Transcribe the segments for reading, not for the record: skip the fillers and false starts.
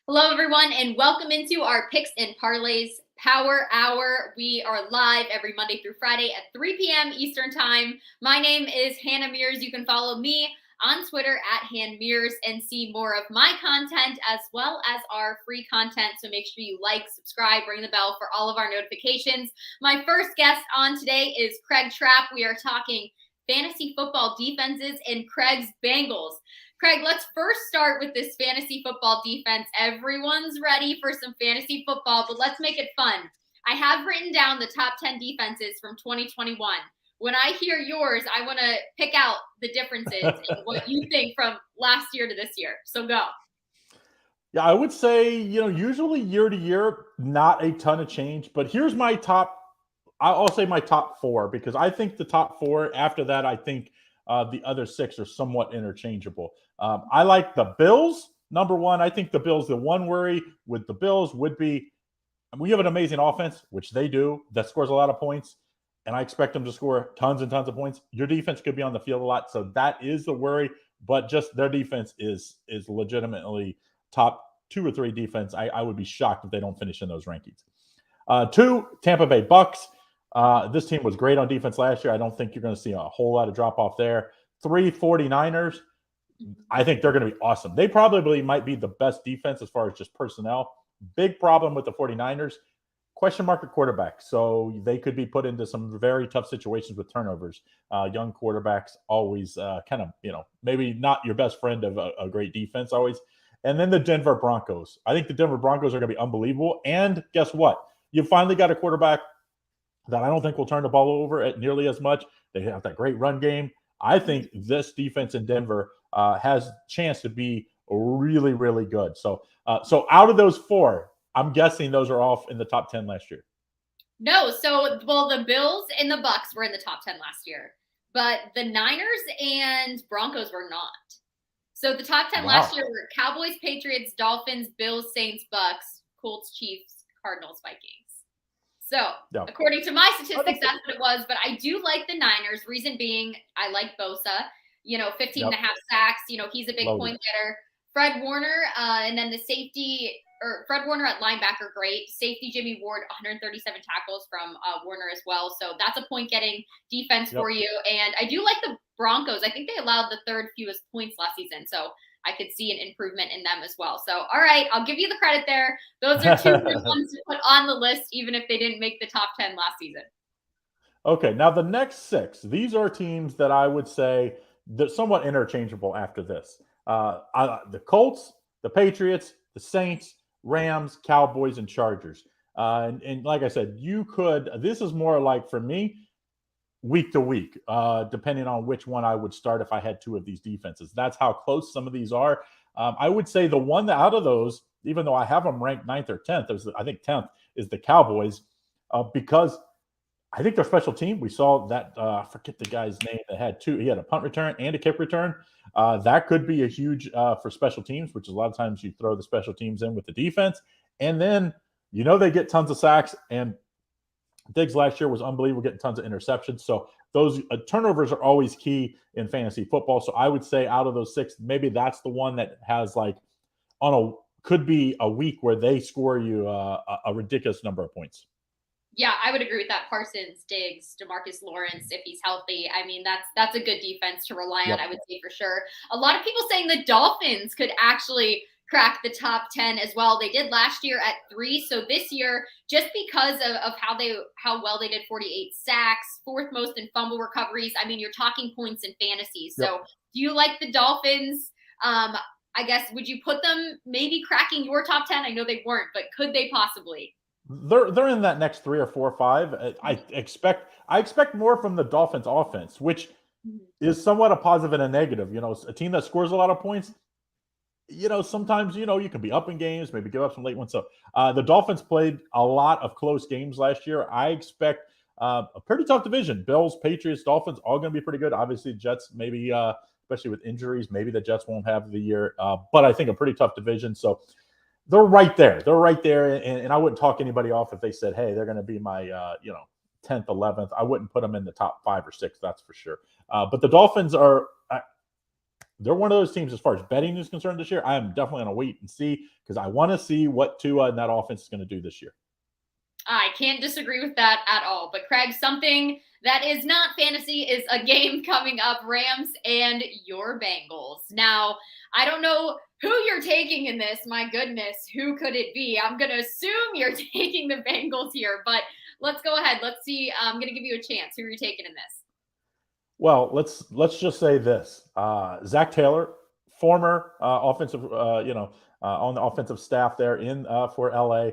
Hello, everyone, and welcome into our Picks and Parlays Power Hour. We are live every Monday through Friday at 3 p.m. Eastern Time. My name is Hannah Mears. You can follow me on Twitter at HannMears and see more of my content as well as our free content. So make sure you like, subscribe, ring the bell for all of our notifications. My first guest on today is Craig Trapp. We are talking fantasy football defenses and Craig's Bengals. Craig, let's first start with this fantasy football defense. Everyone's ready for some fantasy football, but let's make it fun. I have written down the top 10 defenses from 2021. When I hear yours, I want to pick out the differences in what you think from last year to this year. So go. Yeah, I would say, usually year to year, not a ton of change. But here's my I'll say my top four, because I think the top four, after that, I think the other six are somewhat interchangeable. I like the Bills. Number one, I think the Bills, the one worry with the Bills would be, we have an amazing offense, which they do, that scores a lot of points, and I expect them to score tons and tons of points. Your defense could be on the field a lot, so that is the worry, but just their defense is legitimately top 2 or 3 defense. I would be shocked if they don't finish in those rankings. 2, Tampa Bay Bucks. This team was great on defense last year. I don't think you're going to see a whole lot of drop-off there. 3, 49ers. I think they're going to be awesome. They probably might be the best defense as far as just personnel. Big problem with the 49ers, question mark at quarterback. So they could be put into some very tough situations with turnovers. Young quarterbacks always kind of, maybe not your best friend of a great defense always. And then the Denver Broncos. I think the Denver Broncos are going to be unbelievable. And guess what? You finally got a quarterback that I don't think will turn the ball over at nearly as much. They have that great run game. I think this defense in Denver has a chance to be really, really good. So out of those 4, I'm guessing those are all in the top 10 last year. No, the Bills and the Bucks were in the top 10 last year, but the Niners and Broncos were not. So the top 10 last year were Cowboys, Patriots, Dolphins, Bills, Saints, Bucks, Colts, Chiefs, Cardinals, Vikings. So, according to my statistics, that's what it was. But I do like the Niners. Reason being, I like Bosa. 15 and a half sacks. He's a big point getter. Fred Warner, and then the safety, or Fred Warner at linebacker, great. Safety Jimmy Ward, 137 tackles from Warner as well. So that's a point-getting defense for you. And I do like the Broncos. I think they allowed the 3rd fewest points last season. So I could see an improvement in them as well. So, all right, I'll give you the credit there. Those are 2 good ones to put on the list, even if they didn't make the top 10 last season. Okay, now the next 6, these are teams that I would say they're somewhat interchangeable after this. The Colts, the Patriots, the Saints, Rams, Cowboys, and Chargers. And like I said, this is more like, for me, week to week, depending on which one I would start if I had 2 of these defenses. That's how close some of these are. I would say the one out of those, even though I have them ranked 9th or 10th, I think 10th is the Cowboys, because I think their special team, we saw that, I forget the guy's name that had 2. He had a punt return and a kick return. That could be a huge for special teams, which is a lot of times you throw the special teams in with the defense. And then, they get tons of sacks, and Diggs last year was unbelievable, getting tons of interceptions. So those turnovers are always key in fantasy football. So I would say out of those 6, maybe that's the one that has could be a week where they score you a ridiculous number of points. Yeah, I would agree with that. Parsons, Diggs, DeMarcus Lawrence, if he's healthy. I mean, that's a good defense to rely on, I would say, for sure. A lot of people saying the Dolphins could actually crack the top 10 as well. They did last year at 3. So this year, just because of how well they did, 48 sacks, 4th most in fumble recoveries. I mean, you're talking points in fantasy. So do you like the Dolphins? I guess, would you put them maybe cracking your top 10? I know they weren't, but could they possibly? They're in that next 3 or 4 or 5. I expect more from the Dolphins offense, which is somewhat a positive and a negative. A team that scores a lot of points, sometimes, you can be up in games, maybe give up some late ones. So the Dolphins played a lot of close games last year. I expect a pretty tough division. Bills, Patriots, Dolphins, all going to be pretty good. Obviously, Jets, maybe, especially with injuries, maybe the Jets won't have the year. But I think a pretty tough division. So they're right there. And I wouldn't talk anybody off if they said, hey, they're going to be my, 10th, 11th. I wouldn't put them in the top 5 or 6, that's for sure. But the Dolphins they're one of those teams as far as betting is concerned this year. I am definitely going to wait and see because I want to see what Tua and that offense is going to do this year. I can't disagree with that at all. But Craig, something that is not fantasy is a game coming up, Rams and your Bengals. Now, I don't know who you're taking in this. My goodness, who could it be? I'm going to assume you're taking the Bengals here, but let's go ahead. Let's see. I'm going to give you a chance. Who are you taking in this? Well, let's just say this: Zach Taylor, former offensive, on the offensive staff there in for LA.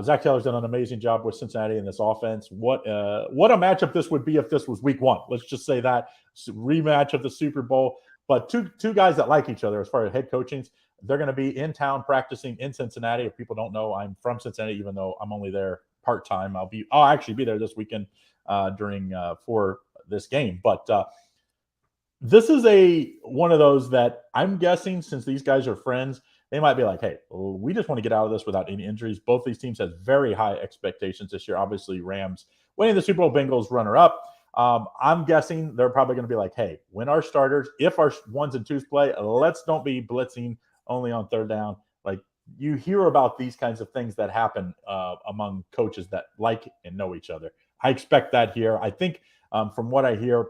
Zach Taylor's done an amazing job with Cincinnati in this offense. What a matchup this would be if this was week one. Let's just say that rematch of the Super Bowl. But two guys that like each other as far as head coachings. They're going to be in town practicing in Cincinnati. If people don't know, I'm from Cincinnati, even though I'm only there part time. I'll actually be there this weekend during for this game. But this is one of those that I'm guessing, since these guys are friends, they might be like, hey, we just want to get out of this without any injuries. Both these teams have very high expectations this year. Obviously, Rams winning the Super Bowl, Bengals runner-up. I'm guessing they're probably going to be like, hey, when our starters, if our ones and twos play, let's don't be blitzing only on third down. Like, you hear about these kinds of things that happen among coaches that like and know each other. I expect that here. I think from what I hear,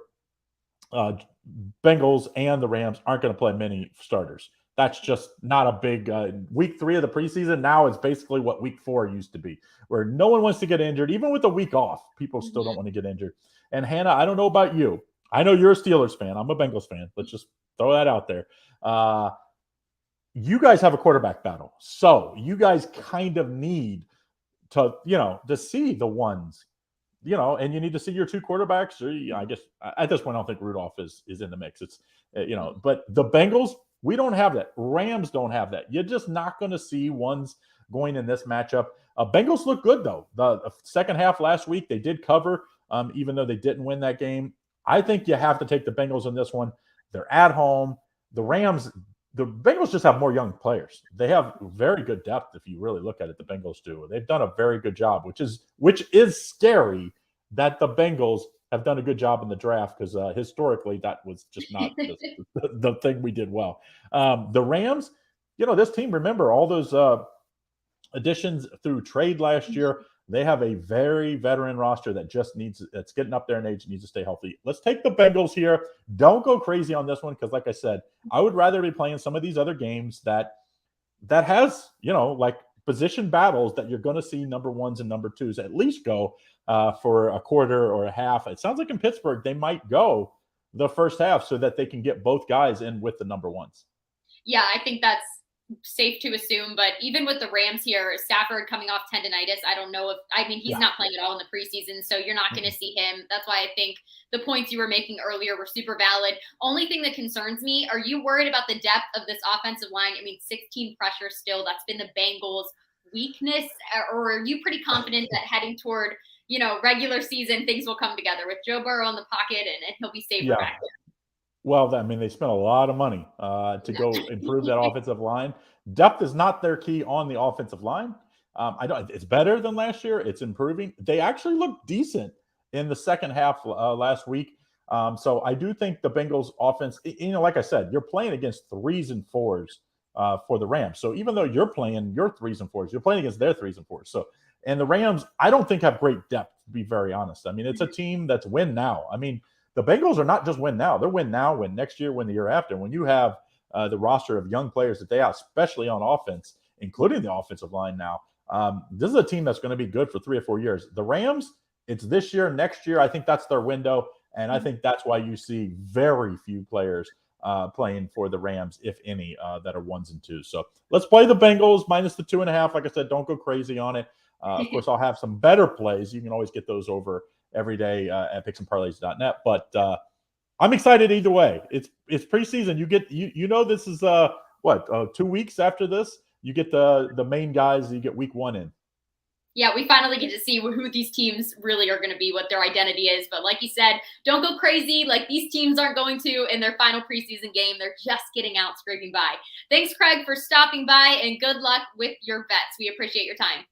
Bengals and the Rams aren't going to play many starters. That's just not a big week 3 of the preseason. Now it's basically what week 4 used to be, where no one wants to get injured. Even with a week off, people still don't want to get injured. And Hannah, I don't know about you. I know you're a Steelers fan. I'm a Bengals fan. Let's just throw that out there. You guys have a quarterback battle. So you guys kind of need to see the ones, and you need to see your two quarterbacks. Or, I guess at this point, I don't think Rudolph is in the mix. It's, but the Bengals, we don't have that. Rams don't have that. You're just not going to see ones going in this matchup. Bengals look good, though. The second half last week, they did cover, even though they didn't win that game. I think you have to take the Bengals in this one. They're at home. The Bengals just have more young players. They have very good depth if you really look at it. The Bengals do. They've done a very good job, which is scary that the Bengals have done a good job in the draft because historically that was just not the thing we did well. The Rams, this team, remember all those additions through trade last year. They have a very veteran roster that's getting up there in age and needs to stay healthy. Let's take the Bengals here. Don't go crazy on this one because, like I said, I would rather be playing some of these other games that has, like position battles that you're going to see number ones and number twos at least go for a quarter or a half. It sounds like in Pittsburgh, they might go the first half so that they can get both guys in with the number ones. Yeah, I think that's safe to assume. But even with the Rams here, Stafford coming off tendonitis, I don't know he's not playing at all in the preseason, so you're not going to see him. That's why I think the points you were making earlier were super valid. Only thing that concerns me, are you worried about the depth of this offensive line? 16 pressure still, that's been the Bengals' weakness, or are you pretty confident that heading toward, regular season, things will come together with Joe Burrow in the pocket and he'll be safe back there? Well, they spent a lot of money to go improve that offensive line. Depth is not their key on the offensive line. It's better than last year. It's improving. They actually looked decent in the second half last week. So I do think the Bengals offense, like I said, you're playing against 3s and 4s for the Rams. So even though you're playing your 3s and 4s, you're playing against their 3s and 4s. So, and the Rams, I don't think have great depth, to be very honest. It's a team that's win now. The Bengals are not just win now. They're win now, win next year, win the year after. When you have the roster of young players that they have, especially on offense, including the offensive line now, this is a team that's going to be good for 3 or 4 years. The Rams, it's this year, next year. I think that's their window, and I think that's why you see very few players playing for the Rams, if any, that are 1s and 2s. So let's play the Bengals minus the 2.5. Like I said, don't go crazy on it. Of course, I'll have some better plays. You can always get those over every day at picksandparlays.net. But I'm excited either way. It's preseason. This is 2 weeks after this. You get the main guys. You get week 1 in. Yeah, we finally get to see who these teams really are going to be, what their identity is. But like you said, don't go crazy like these teams aren't going to in their final preseason game. They're just getting out, scraping by. Thanks, Craig, for stopping by, and good luck with your bets. We appreciate your time.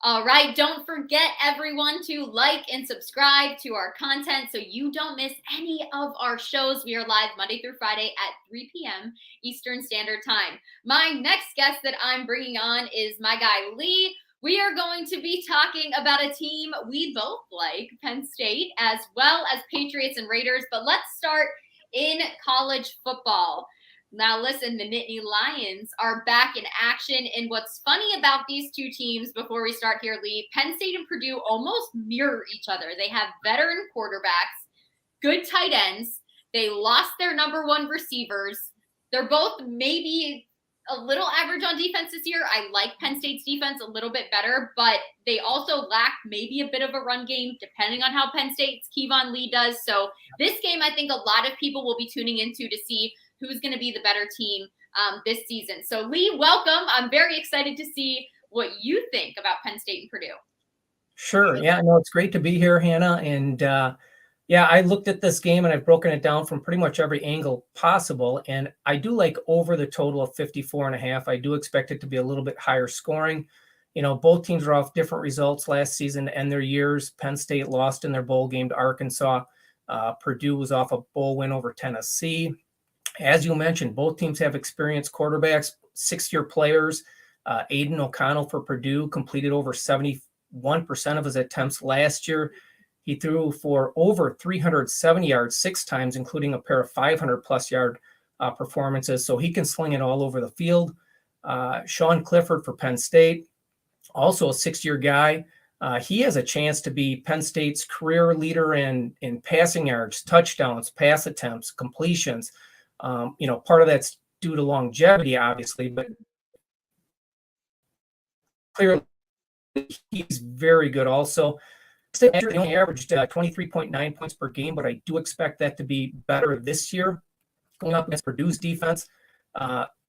All right. Don't forget, everyone, to like and subscribe to our content so you don't miss any of our shows. We are live Monday through Friday at 3 p.m. Eastern Standard Time. My next guest that I'm bringing on is my guy, Lee. We are going to be talking about a team we both like, Penn State, as well as Patriots and Raiders. But let's start in college football. Now, listen, the Nittany Lions are back in action. And what's funny about these two teams, before we start here, Lee, Penn State and Purdue almost mirror each other. They have veteran quarterbacks, good tight ends. They lost their number one receivers. They're both maybe a little average on defense this year. I like Penn State's defense a little bit better, but they also lack maybe a bit of a run game, depending on how Penn State's Kevon Lee does. So this game, I think a lot of people will be tuning into to see who's going to be the better team this season. So, Lee, welcome. I'm very excited to see what you think about Penn State and Purdue. Sure. Yeah, no, it's great to be here, Hannah. And yeah, I looked at this game and I've broken it down from pretty much every angle possible. And I do like over the total of 54.5. I do expect it to be a little bit higher scoring. You know, both teams are off different results last season to end their years. Penn State lost in their bowl game to Arkansas. Purdue was off a bowl win over Tennessee. As you mentioned, both teams have experienced quarterbacks, 6-year players. Aiden O'Connell for Purdue completed over 71% of his attempts last year. He threw for over 370 yards 6 times, including a pair of 500-plus yard performances. So he can sling it all over the field. Sean Clifford for Penn State, also a 6-year guy. He has a chance to be Penn State's career leader in passing yards, touchdowns, pass attempts, completions. You know, part of that's due to longevity, obviously, but clearly he's very good also. He only averaged 23.9 points per game, but I do expect that to be better this year going up against Purdue's defense.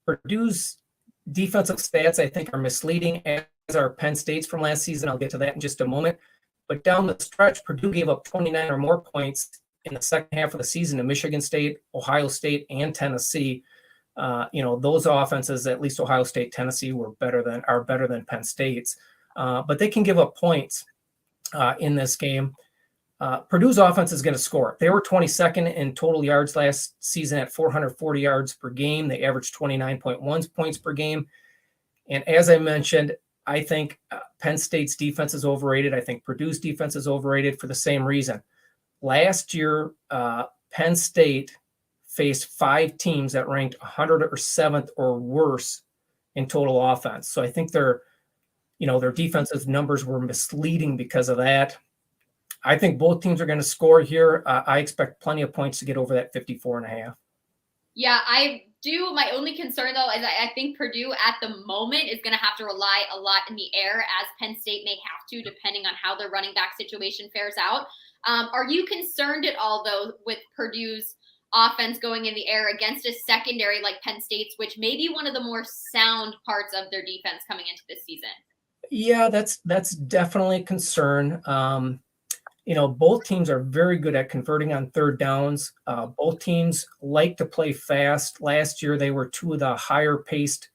Purdue's defensive stats, I think, are misleading, as are Penn State's from last season. I'll get to that in just a moment. But down the stretch, Purdue gave up 29 or more points in the second half of the season to Michigan State, Ohio State, and Tennessee. You know, those offenses, at least Ohio State, Tennessee, are better than Penn State's. But they can give up points in this game. Purdue's offense is going to score. They were 22nd in total yards last season at 440 yards per game. They averaged 29.1 points per game. And as I mentioned, I think Penn State's defense is overrated. I think Purdue's defense is overrated for the same reason. Last year, Penn State faced 5 teams that ranked 107th or worse in total offense. So I think their defensive numbers were misleading because of that. I think both teams are going to score here. I expect plenty of points to get over that 54.5. Yeah, I do. My only concern, though, is I think Purdue at the moment is going to have to rely a lot in the air, as Penn State may have to, depending on how their running back situation fares out. Are you concerned at all, though, with Purdue's offense going in the air against a secondary like Penn State's, which may be one of the more sound parts of their defense coming into this season? Yeah, that's definitely a concern. You know, both teams are very good at converting on third downs. Both teams like to play fast. Last year, they were 2 of the higher paced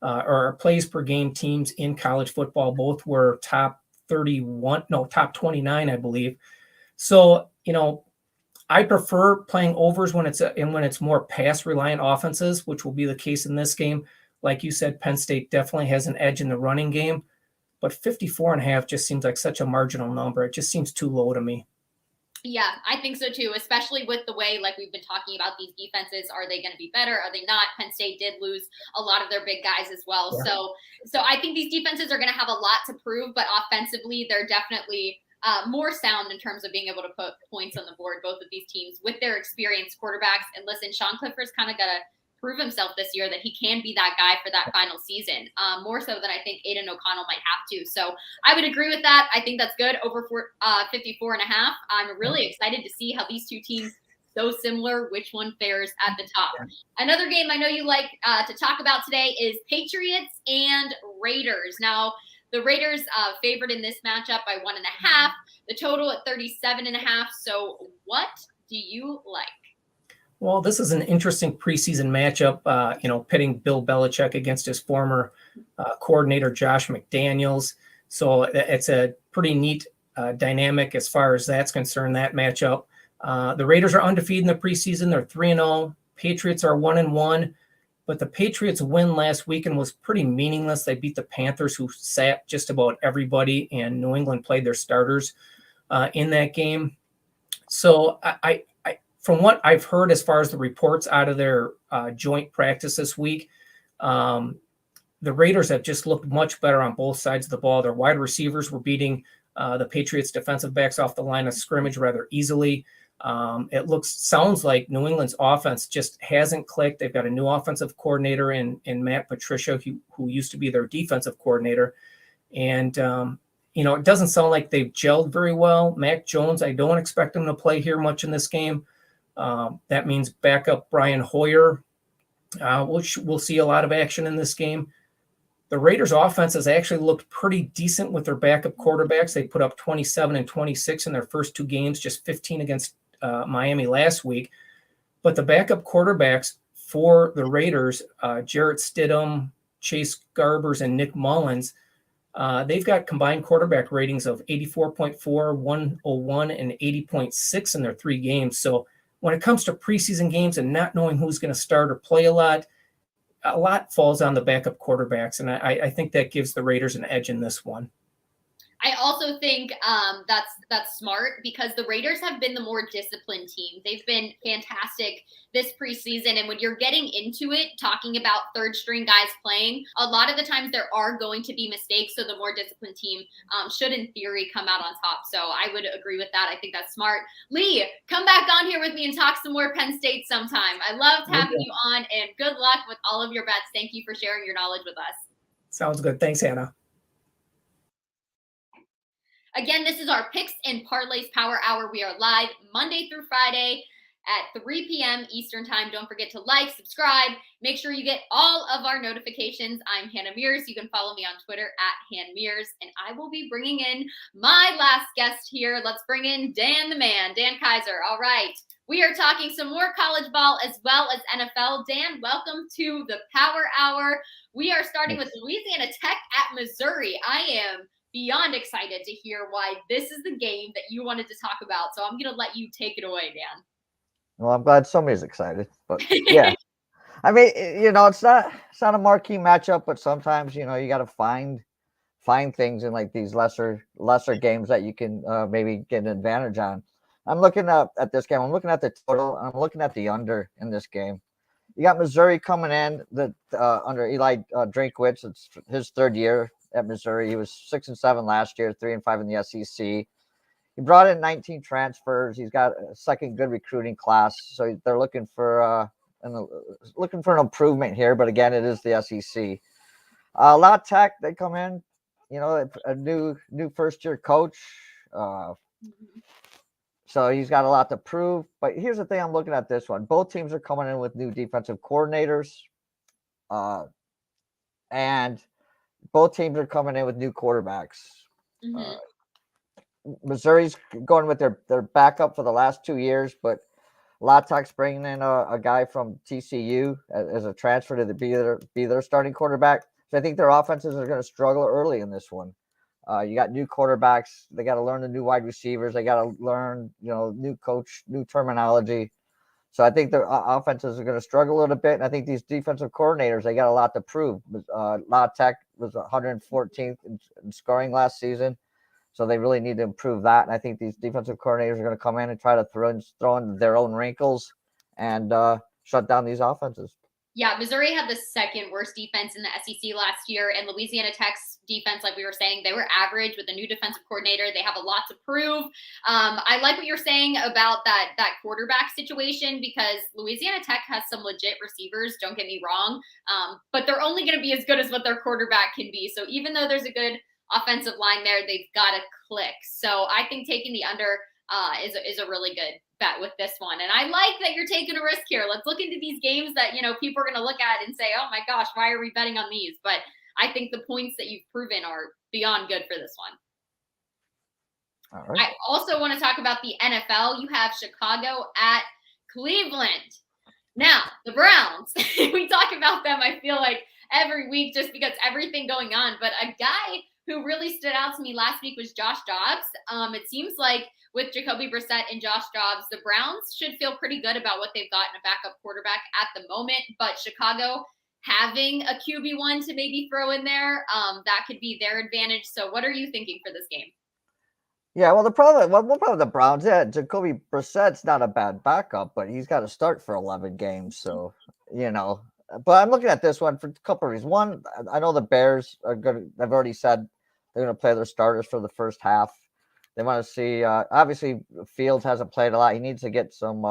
or plays per game teams in college football. Both were top 29, I believe. So, you know, I prefer playing overs when it's more pass reliant offenses, which will be the case in this game. Like you said, Penn State definitely has an edge in the running game, but 54.5 just seems like such a marginal number. It just seems too low to me. Yeah, I think so too, especially with the way, like we've been talking about these defenses. Are they going to be better? Are they not? Penn State did lose a lot of their big guys as well. Yeah. So I think these defenses are going to have a lot to prove, but offensively, they're definitely more sound in terms of being able to put points on the board, both of these teams with their experienced quarterbacks. And listen, Sean Clifford's kind of got to prove himself this year that he can be that guy for that final season, more so than I think Aiden O'Connell might have to. So I would agree with that. I think that's good, over 54.5. I'm really excited to see how these two teams, so similar, which one fares at the top. Yeah. Another game I know you like to talk about today is Patriots and Raiders. Now, the Raiders favored in this matchup by 1.5, the total at 37.5. So what do you like? Well, this is an interesting preseason matchup, pitting Bill Belichick against his former coordinator, Josh McDaniels. So it's a pretty neat dynamic as far as that's concerned, that matchup. The Raiders are undefeated in the preseason. They're 3-0. Patriots are 1-1. But the Patriots win last weekend was pretty meaningless. They beat the Panthers, who sat just about everybody, and New England played their starters in that game. So I from what I've heard as far as the reports out of their joint practice this week, the Raiders have just looked much better on both sides of the ball. Their wide receivers were beating the Patriots defensive backs off the line of scrimmage rather easily. It sounds like New England's offense just hasn't clicked. They've got a new offensive coordinator in Matt Patricia, who used to be their defensive coordinator. And, it doesn't sound like they've gelled very well. Mac Jones, I don't expect him to play here much in this game. That means backup Brian Hoyer. We'll see a lot of action in this game. The Raiders offense has actually looked pretty decent with their backup quarterbacks. They put up 27 and 26 in their first two games, just 15 against Miami last week. But the backup quarterbacks for the Raiders, Jarrett Stidham, Chase Garbers, and Nick Mullins, they've got combined quarterback ratings of 84.4, 101, and 80.6 in their three games. So when it comes to preseason games and not knowing who's going to start or play a lot falls on the backup quarterbacks. And I think that gives the Raiders an edge in this one. I also think that's smart because the Raiders have been the more disciplined team. They've been fantastic this preseason. And when you're getting into it, talking about third string guys playing, a lot of the times there are going to be mistakes. So the more disciplined team should, in theory, come out on top. So I would agree with that. I think that's smart. Lee, come back on here with me and talk some more Penn State sometime. I loved having you on, and good luck with all of your bets. Thank you for sharing your knowledge with us. Sounds good. Thanks, Hannah. Again, this is our Picks and Parlays Power Hour. We are live Monday through Friday at 3 p.m. Eastern Time. Don't forget to like, subscribe. Make sure you get all of our notifications. I'm Hannah Mears. You can follow me on Twitter at @HannMears. And I will be bringing in my last guest here. Let's bring in Dan the Man, Dan Kaiser. All right. We are talking some more college ball as well as NFL. Dan, welcome to the Power Hour. We are starting with Louisiana Tech at Missouri. I am beyond excited to hear why this is the game that you wanted to talk about. So I'm going to let you take it away, Dan. Well, I'm glad somebody's excited, but yeah, I mean, it's not a marquee matchup, but sometimes, you got to find things in like these lesser games that you can maybe get an advantage on. I'm looking at this game. I'm looking at the total. I'm looking at the under in this game. You got Missouri coming in under Eli Drinkwitz. It's his third year at Missouri. He was 6-7 last year, 3-5 in the SEC. He brought in 19 transfers. He's got a second good recruiting class, so they're looking for an improvement here. But again, it is the SEC. La Tech, they come in, a new first year coach. So he's got a lot to prove. But here's the thing: I'm looking at this one. Both teams are coming in with new defensive coordinators, and both teams are coming in with new quarterbacks. Mm-hmm. Missouri's going with their backup for the last 2 years, but La Tech's bringing in a guy from TCU as a transfer to be their starting quarterback. So I think their offenses are going to struggle early in this one. You got new quarterbacks. They got to learn the new wide receivers. They got to learn, new coach, new terminology. So I think the offenses are going to struggle a little bit. And I think these defensive coordinators, they got a lot to prove. La Tech was 114th in scoring last season. So they really need to improve that. And I think these defensive coordinators are going to come in and try to throw in their own wrinkles and shut down these offenses. Yeah, Missouri had the second worst defense in the SEC last year, and Louisiana Tech's defense, like we were saying, they were average with a new defensive coordinator. They have a lot to prove. I like what you're saying about that quarterback situation because Louisiana Tech has some legit receivers, don't get me wrong, but they're only going to be as good as what their quarterback can be. So even though there's a good offensive line there, they've got to click. So I think taking the under is a really good bet with this one. And I like that you're taking a risk here. Let's look into these games that, people are going to look at and say, oh my gosh, why are we betting on these? But I think the points that you've proven are beyond good for this one. All right. I also want to talk about the NFL. You have Chicago at Cleveland. Now, the Browns, we talk about them, I feel like, every week just because everything going on. But a guy who really stood out to me last week was Josh Dobbs. It seems like with Jacoby Brissett and Josh Dobbs, the Browns should feel pretty good about what they've got in a backup quarterback at the moment. But Chicago having a QB1 to maybe throw in there, that could be their advantage. So what are you thinking for this game? Yeah, well, the problem with the Browns, Jacoby Brissett's not a bad backup, but he's got to start for 11 games. So, but I'm looking at this one for a couple of reasons. One, I know the Bears are good. They've already said they're going to play their starters for the first half. They want to see, obviously, Fields hasn't played a lot. He needs to get some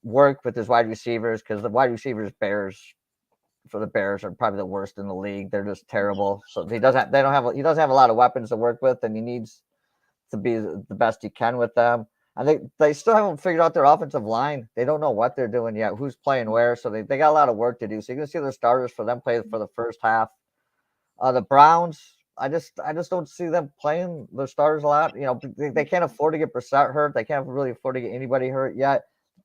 work with his wide receivers because the wide receivers for the Bears are probably the worst in the league. They're just terrible. So he doesn't have a lot of weapons to work with, and he needs to be the best he can with them. And they still haven't figured out their offensive line. They don't know what they're doing yet, who's playing where. So they got a lot of work to do. So you're gonna see their starters for them play for the first half. The Browns, I just don't see them playing their starters a lot. They can't afford to get Brissett hurt. They can't really afford to get anybody hurt yet.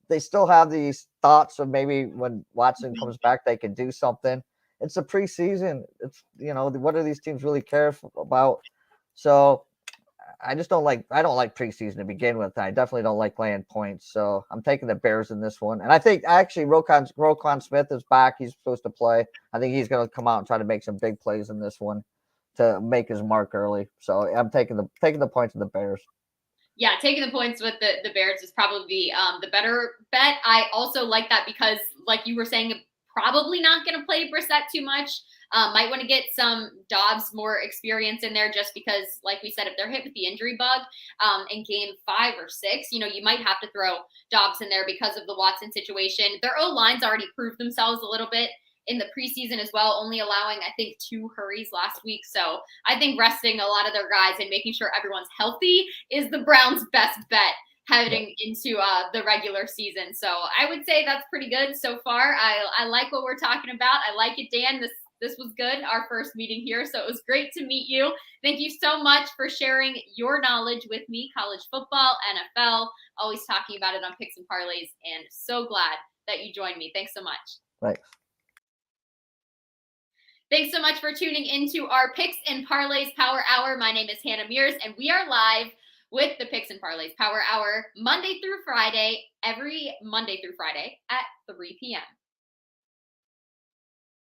They still have these thoughts of maybe when Watson comes back, they can do something. It's a preseason. It's, what do these teams really care about? So I don't like preseason to begin with. I definitely don't like laying points. So I'm taking the Bears in this one. And I think actually Roquan Smith is back. He's supposed to play. I think he's going to come out and try to make some big plays in this one to make his mark early. So I'm taking the points of the Bears. Yeah, taking the points with the Bears is probably the better bet. I also like that because, like you were saying, probably not going to play Brissett too much. Might want to get some Dobbs more experience in there just because, like we said, if they're hit with the injury bug in game 5 or 6, you might have to throw Dobbs in there because of the Watson situation. Their O-line's already proved themselves a little bit in the preseason as well, only allowing, I think, 2 hurries last week. So I think resting a lot of their guys and making sure everyone's healthy is the Browns' best bet heading into the regular season. So I would say that's pretty good so far. I like what we're talking about. I like it, Dan. This was good, our first meeting here. So it was great to meet you. Thank you so much for sharing your knowledge with me, college football, NFL, always talking about it on Picks and Parlays, and so glad that you joined me. Thanks so much. Thanks. Thanks so much for tuning into our Picks and Parlays Power Hour. My name is Hannah Mears, and we are live with the Picks and Parlays Power Hour Monday through Friday, every Monday through Friday at 3 p.m.